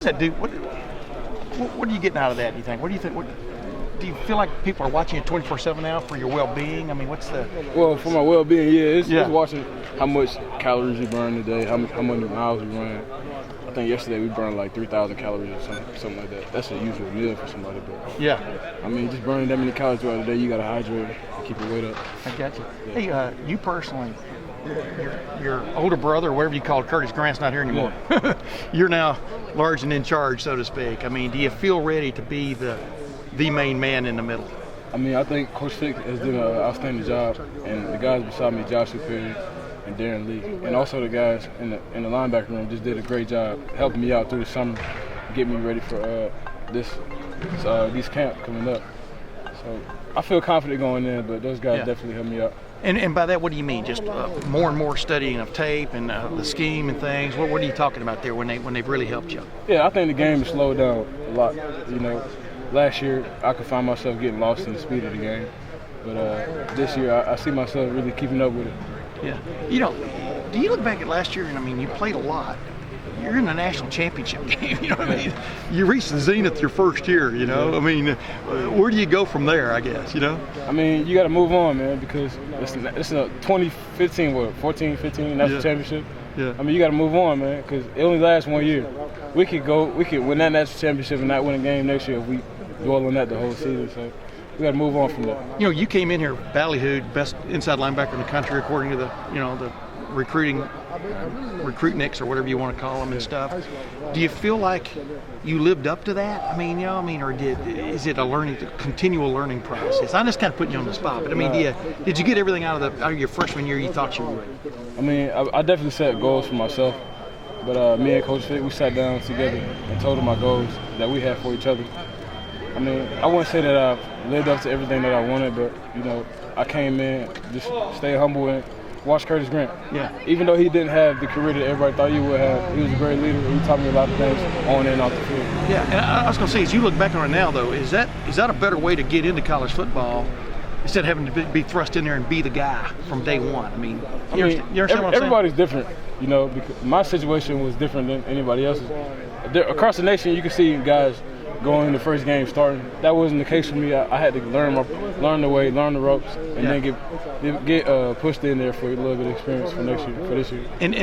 that do? What are you getting out of that? Do you think? What do you think? Do you feel like people are watching you 24/7 now for your well-being? I mean, what's the? Well, for my well-being, it's watching how much calories you burn today, how many miles you run. I think yesterday we burned like 3,000 calories or something like that. That's a usual meal for somebody, but yeah. I mean, just burning that many calories throughout the day, you got to hydrate and keep your weight up. I got you. Hey, you personally, your older brother, or whatever you call Curtis Grant's not here anymore. Yeah. You're now large and in charge, so to speak. I mean, do you feel ready to be the main man in the middle? I mean, I think Coach Fick has done an outstanding job, and the guys beside me, Joshua Perry and Darren Lee, and also the guys in the linebacker room just did a great job helping me out through the summer, get me ready for these camps coming up. So I feel confident going in, but those guys definitely helped me out. And by that, what do you mean? Just more and more studying of tape and the scheme and things? What are you talking about there when they've really helped you? Yeah, I think the game has slowed down a lot. You know, last year I could find myself getting lost in the speed of the game, but this year I see myself really keeping up with it. Yeah. You know, do you look back at last year, and I mean, you played a lot. You're in the national championship game, you know what I mean? You reached the zenith your first year, you know? I mean, where do you go from there, I guess, you know? I mean, you got to move on, man, because it's a 2015, 14, 15 national championship. Yeah. I mean, you got to move on, man, because it only lasts 1 year. We could win that national championship and not win a game next year if we dwell on that the whole season. So we got to move on from that. You know, you came in here ballyhooed, best inside linebacker in the country according to the recruitniks or whatever you want to call them and stuff. Do you feel like you lived up to that? I mean, or is it a continual learning process? I'm just kind of putting you on the spot, but I mean, did you get everything out of your freshman year you thought you would? I mean, I definitely set goals for myself, but me and Coach Fick, we sat down together and told him my goals that we had for each other. I mean, I wouldn't say that I've lived up to everything that I wanted, but you know, I came in, just stay humble and watch Curtis Grant. Yeah. Even though he didn't have the career that everybody thought he would have, he was a great leader. He taught me a lot of things on and off the field. Yeah, and I was going to say, as you look back on it now, though, is that a better way to get into college football instead of having to be thrust in there and be the guy from day one? I mean, you understand what I'm saying? Everybody's different, you know, because my situation was different than anybody else's. Across the nation, you can see guys going in the first game starting. That wasn't the case for me. I had to learn the way, learn the ropes, and then get pushed in there for a little bit of experience for this year. And